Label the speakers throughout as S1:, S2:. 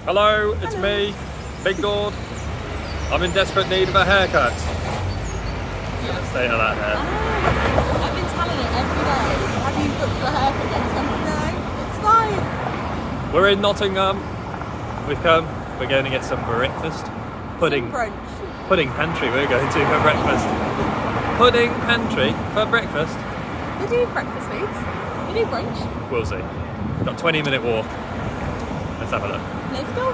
S1: Hello, it's me, BigGord. I'm in desperate need of a haircut. State of that hair.
S2: I've been telling it every day. Have you booked the haircut yet? No, it's fine.
S1: We're in Nottingham. We've come. We're going to get some breakfast. Pudding.
S2: Some brunch.
S1: Pudding pantry we're going to for breakfast. Pudding pantry for breakfast.
S2: We do breakfast foods. We do brunch.
S1: We'll see. Got a 20-minute walk. Let's have a look.
S2: Let's go.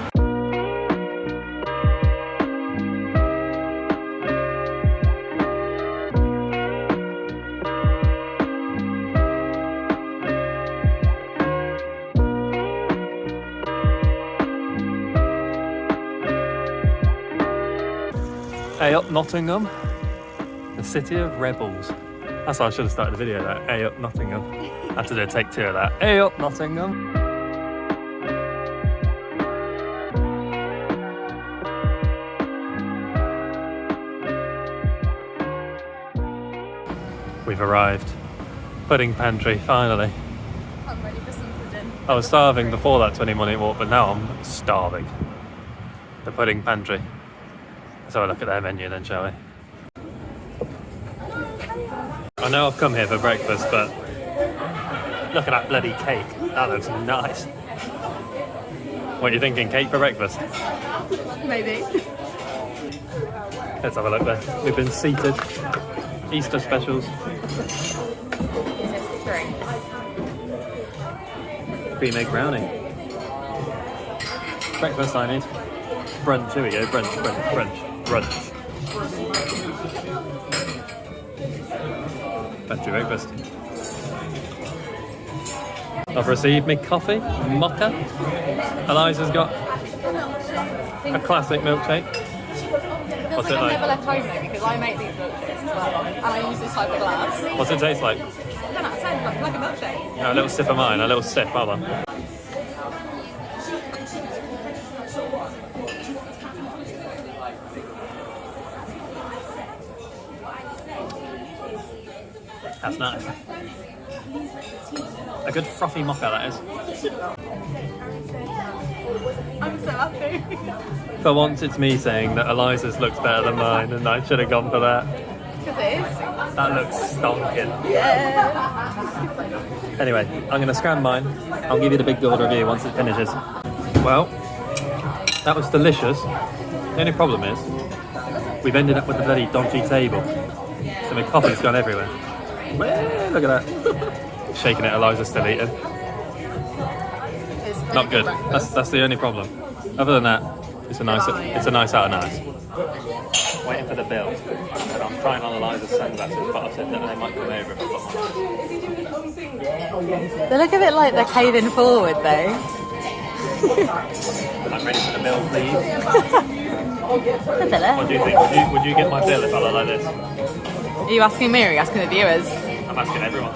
S1: Hey up Nottingham, the city of rebels. That's how I should have started the video, that. Hey up Nottingham. I have to do a take 2 of that. Hey up Nottingham. We've arrived. Pudding pantry, finally.
S2: I'm ready for some pudding.
S1: I was starving before that 20-minute walk, but now I'm starving. The pudding pantry. Let's have a look at their menu then, shall we? I know I've come here for breakfast, but look at that bloody cake. That looks nice. What are you thinking, cake for breakfast?
S2: Maybe.
S1: Let's have a look there. We've been seated. Easter specials. Cream egg brownie. Breakfast I need. Brunch, here we go. Brunch. Pantry breakfast. I've received me coffee, mocha. Eliza's got a classic milkshake. What's it like?
S2: I've never left home though, because I make these milkshakes as well, and I use this type of glass.
S1: What's it taste like?
S2: I don't know, it sounds like a milkshake.
S1: A little sip of mine, a little sip, hold on. That's nice. A good frothy mocha, that is.
S2: I'm so happy.
S1: For once, it's me saying that Eliza's looks better than mine, and I should have gone for that.
S2: Because it is.
S1: That looks stonking.
S2: Yeah.
S1: Anyway, I'm going to scan mine. I'll give you the BigGord review once it finishes. Well, that was delicious. The only problem is, we've ended up with a very dodgy table. So my coffee's gone everywhere. Well, look at that. Shaking it, Eliza's still eating. Not good. That's the only problem. Other than that, it's a nice out of nice. Waiting for the bill. And I'm trying on Eliza's sunglasses, but I said that they might come over if I put mine.
S2: They look a bit like they're caving forward though.
S1: I'm ready for the bill, please. What do you think? Would you get my bill if I look like this?
S2: Are you asking me or are you asking the viewers?
S1: I'm asking everyone.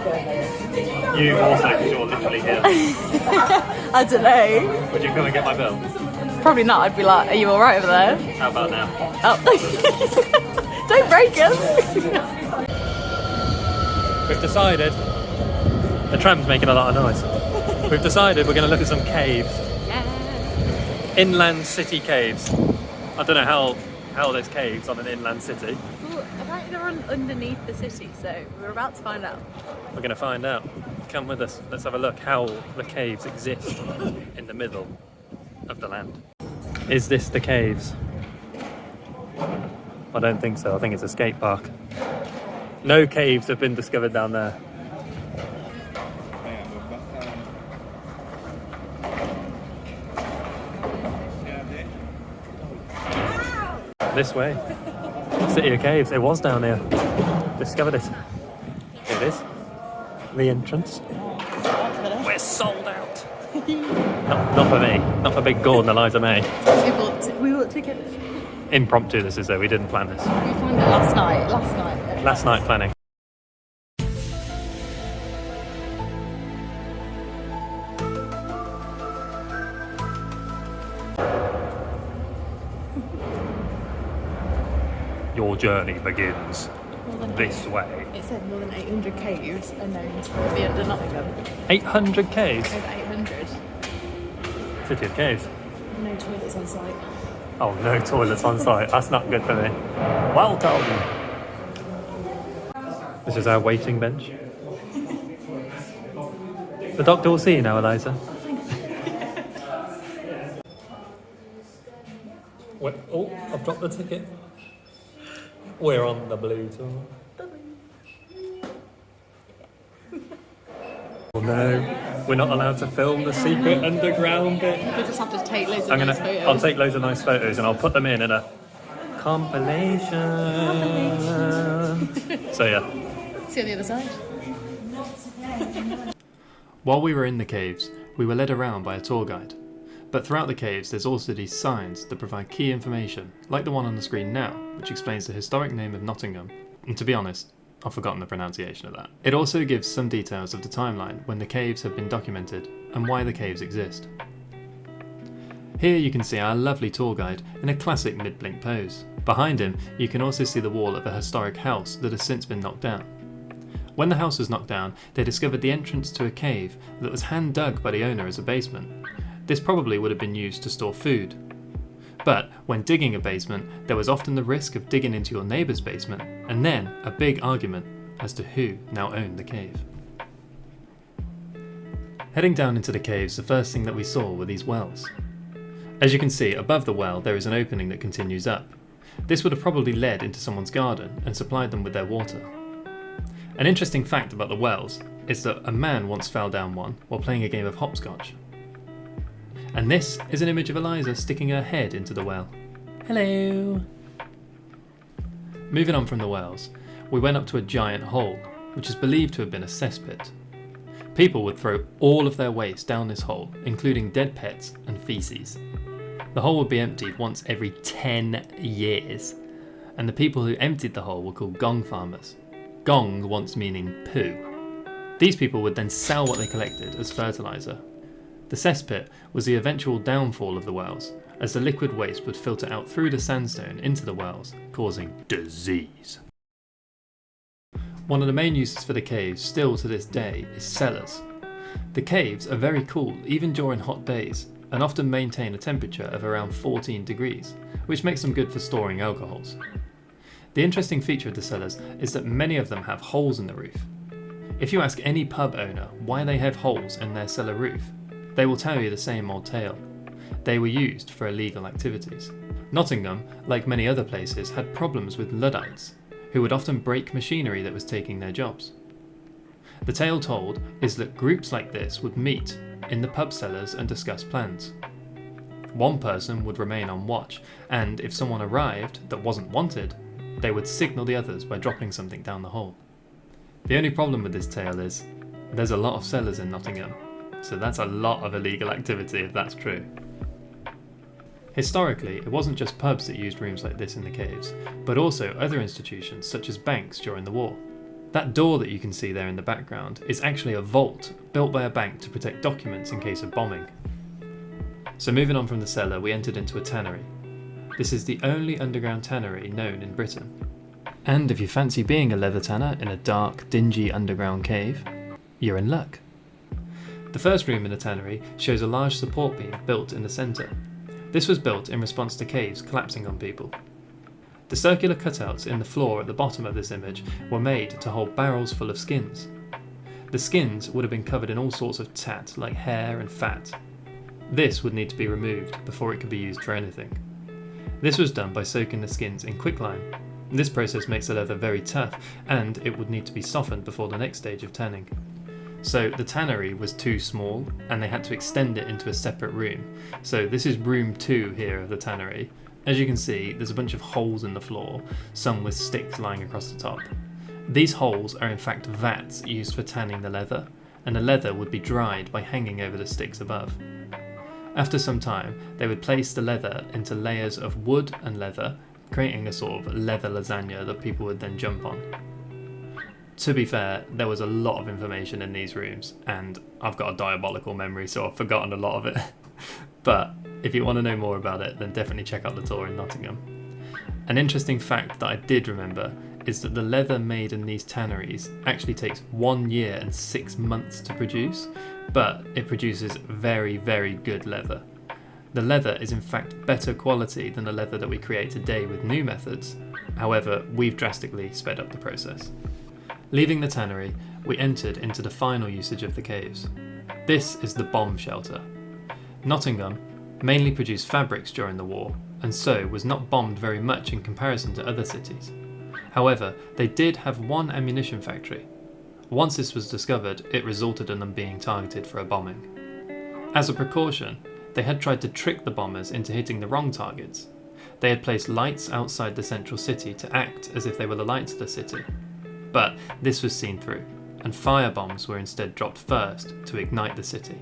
S1: You also, because you're literally here.
S2: I don't know.
S1: Would you come and get my bill?
S2: Probably not. I'd be like, are you alright over there?
S1: How about now?
S2: Oh. Don't break us.
S1: We've decided, the tram's making a lot of noise. We've decided we're going to look at some caves.
S2: Yeah.
S1: Inland city caves. I don't know how there's caves on an inland city.
S2: Well, apparently they're underneath the city, so we're about to find out.
S1: We're going to find out. Come with us. Let's have a look how the caves exist in the middle of the land. Is this the caves? I don't think so. I think it's a skate park. No caves have been discovered down there. This way. City of Caves. It was down here. Discovered it. Here it is. The entrance. We're sold out. Not for me. Not for BigGord and Eliza May.
S2: We bought tickets.
S1: Impromptu this is though. We didn't plan this.
S2: We found it last night.
S1: Last night planning. Your journey begins this way.
S2: It said more than 800 caves are known to be under Nottingham.
S1: 800 caves?
S2: Over 800.
S1: City of Caves.
S2: No toilets on site.
S1: Oh, no toilets on site. That's not good for me. Welcome. This is our waiting bench. The doctor will see you now, Eliza. Wait, oh, I've dropped the ticket. We're on the blue tour. Oh no, we're not allowed to film the secret underground bit.
S2: We just have to take loads of nice photos.
S1: I'll take loads of nice photos and I'll put them in a compilation. So yeah.
S2: See you on the other side.
S1: While we were in the caves, we were led around by a tour guide. But throughout the caves there's also these signs that provide key information, like the one on the screen now, which explains the historic name of Nottingham. And to be honest, I've forgotten the pronunciation of that. It also gives some details of the timeline when the caves have been documented and why the caves exist. Here you can see our lovely tour guide in a classic mid-blink pose. Behind him you can also see the wall of a historic house that has since been knocked down. When the house was knocked down, they discovered the entrance to a cave that was hand dug by the owner as a basement. This probably would have been used to store food. But when digging a basement, there was often the risk of digging into your neighbour's basement, and then a big argument as to who now owned the cave. Heading down into the caves, the first thing that we saw were these wells. As you can see, above the well there is an opening that continues up. This would have probably led into someone's garden and supplied them with their water. An interesting fact about the wells is that a man once fell down one while playing a game of hopscotch. And this is an image of Eliza sticking her head into the well. Hello! Moving on from the wells, we went up to a giant hole, which is believed to have been a cesspit. People would throw all of their waste down this hole, including dead pets and feces. The hole would be emptied once every 10 years, and the people who emptied the hole were called gong farmers. Gong once meaning poo. These people would then sell what they collected as fertiliser. The cesspit was the eventual downfall of the wells, as the liquid waste would filter out through the sandstone into the wells, causing disease. One of the main uses for the caves still to this day is cellars. The caves are very cool even during hot days, and often maintain a temperature of around 14 degrees, which makes them good for storing alcohols. The interesting feature of the cellars is that many of them have holes in the roof. If you ask any pub owner why they have holes in their cellar roof, they will tell you the same old tale. They were used for illegal activities. Nottingham, like many other places, had problems with Luddites, who would often break machinery that was taking their jobs. The tale told is that groups like this would meet in the pub cellars and discuss plans. One person would remain on watch, and if someone arrived that wasn't wanted, they would signal the others by dropping something down the hole. The only problem with this tale is there's a lot of cellars in Nottingham, so that's a lot of illegal activity if that's true. Historically, it wasn't just pubs that used rooms like this in the caves, but also other institutions such as banks during the war. That door that you can see there in the background is actually a vault built by a bank to protect documents in case of bombing. So moving on from the cellar, we entered into a tannery. This is the only underground tannery known in Britain. And if you fancy being a leather tanner in a dark, dingy underground cave, you're in luck. The first room in the tannery shows a large support beam built in the centre. This was built in response to caves collapsing on people. The circular cutouts in the floor at the bottom of this image were made to hold barrels full of skins. The skins would have been covered in all sorts of tat like hair and fat. This would need to be removed before it could be used for anything. This was done by soaking the skins in quicklime. This process makes the leather very tough, and it would need to be softened before the next stage of tanning. So the tannery was too small, and they had to extend it into a separate room. So this is room 2 here of the tannery. As you can see, there's a bunch of holes in the floor, some with sticks lying across the top. These holes are in fact vats used for tanning the leather, and the leather would be dried by hanging over the sticks above. After some time, they would place the leather into layers of wood and leather, creating a sort of leather lasagna that people would then jump on. To be fair, there was a lot of information in these rooms, and I've got a diabolical memory, so I've forgotten a lot of it. But if you want to know more about it, then definitely check out the tour in Nottingham. An interesting fact that I did remember is that the leather made in these tanneries actually takes 1 year and 6 months to produce, but it produces very, very good leather. The leather is in fact better quality than the leather that we create today with new methods. However, we've drastically sped up the process. Leaving the tannery, we entered into the final usage of the caves. This is the bomb shelter. Nottingham mainly produced fabrics during the war, and so was not bombed very much in comparison to other cities. However, they did have one ammunition factory. Once this was discovered, it resulted in them being targeted for a bombing. As a precaution, they had tried to trick the bombers into hitting the wrong targets. They had placed lights outside the central city to act as if they were the lights of the city. But this was seen through, and firebombs were instead dropped first to ignite the city.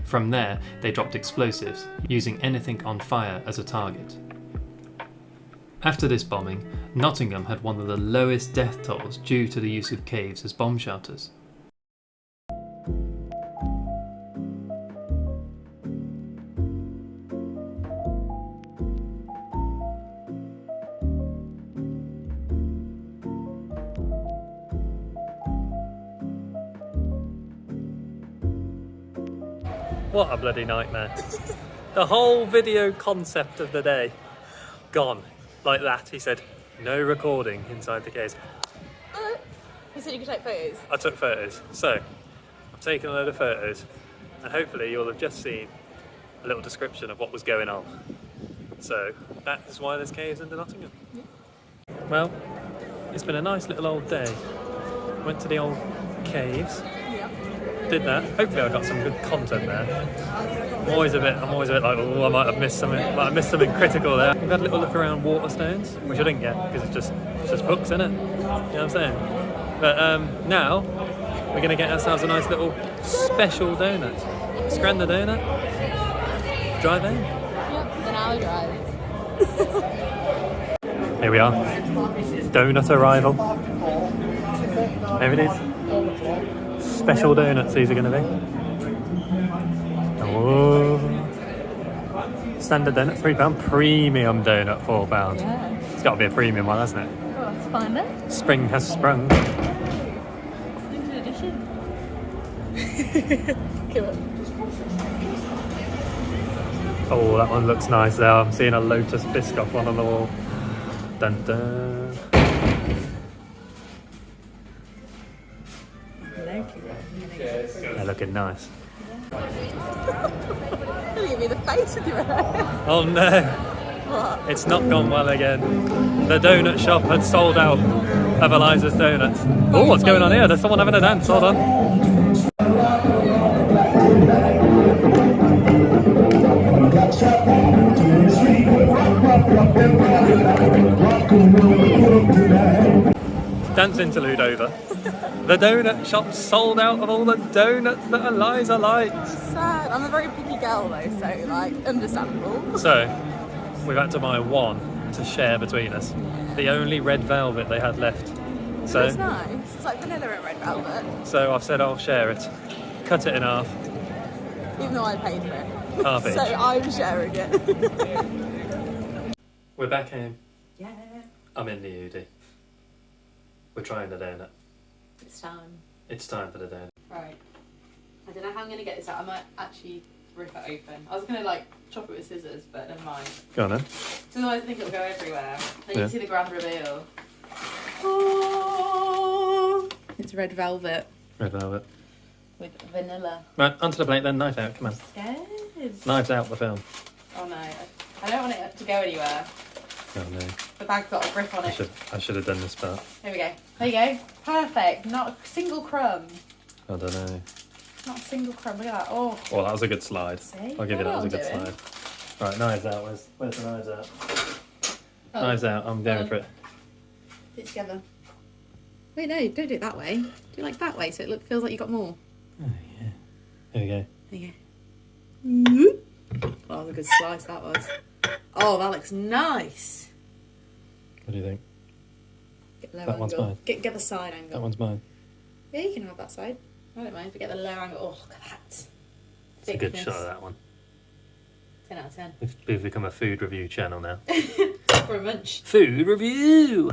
S1: From there, they dropped explosives, using anything on fire as a target. After this bombing, Nottingham had one of the lowest death tolls due to the use of caves as bomb shelters. What a bloody nightmare. The whole video concept of the day gone like that. He said no recording inside the caves.
S2: You said you could take photos?
S1: I took photos. So I've taken a load of photos and hopefully you'll have just seen a little description of what was going on. So that is why there's caves under Nottingham. Yeah. Well, it's been a nice little old day. Went to the old caves. Did that. Hopefully I got some good content there. I'm always a bit like, oh, I might have missed something critical there. We've had a little look around Waterstones, which I didn't get because it's just books, isn't it? You know what I'm saying? But now we're gonna get ourselves a nice little special donut. Scran the donut. Drive in.
S2: Yep, an hour drive.
S1: Here we are. Donut arrival. There it is. Special donuts these are going to be. Oh. Standard donut £3, premium donut £4.
S2: Yeah.
S1: It's got to be a premium one, hasn't it?
S2: Oh, let's find it.
S1: Spring has sprung.
S2: Limited edition. Cool.
S1: Oh, that one looks nice there. I'm seeing a Lotus Biscoff one on the wall. Dun dun. They're looking nice.
S2: Look at me, the face of your hair.
S1: Oh no!
S2: What?
S1: It's not gone well again. The donut shop had sold out of Eliza's donuts. Oh, what's going on here? There's someone having a dance. Hold on. Dance interlude over. The donut shop sold out of all the donuts that Eliza likes.
S2: Sad. I'm a very picky girl though, so like, understandable.
S1: So, we've had to buy one to share between us. The only red velvet they had left. So
S2: it's nice. It's like vanilla and red velvet.
S1: So I've said I'll share it. Cut it in half.
S2: Even though I paid for it.
S1: Half each.
S2: So I'm sharing it.
S1: We're back home.
S2: Yeah.
S1: I'm in the UD. We're trying the donut.
S2: It's time.
S1: It's time for the donut.
S2: Right. I don't know how I'm going to get this out. I might actually rip it open. I was going to like chop it with scissors, but never mind.
S1: Go on then.
S2: So otherwise I think it'll go everywhere. Then you
S1: Yeah.
S2: can see the grand reveal. Oh, it's red velvet
S1: Red velvet.
S2: with vanilla.
S1: Right, onto the plate then. Knife out. Come on.
S2: Scared.
S1: Knives out the film.
S2: Oh no. I don't want it to go anywhere.
S1: Oh no.
S2: The bag's got a grip on it.
S1: I should have done this part.
S2: There we go. There you go. Perfect. Not a single crumb.
S1: I don't know.
S2: Not a single crumb. Look at that. Oh.
S1: Well, that was a good slide.
S2: See?
S1: I'll give you that.
S2: What
S1: Was a good
S2: am I doing?
S1: slide. Right, knives out. Where's the knives out?
S2: Oh.
S1: Knives out. I'm going for it.
S2: Put it together. Wait, no, don't do it that way. Do it like that way so it feels like you got more.
S1: Oh yeah. Here we go.
S2: There you go. Oh, that was a good slice that was. Oh, that looks nice.
S1: What do you think?
S2: Get low
S1: That
S2: angle.
S1: one's mine.
S2: Get the side angle.
S1: That one's mine.
S2: Yeah, you can have that side. I don't mind, but get the low angle. Oh, look at that.
S1: It's a good shot of that one.
S2: 10 out of 10.
S1: We've become a food review channel now.
S2: For a munch.
S1: Food review!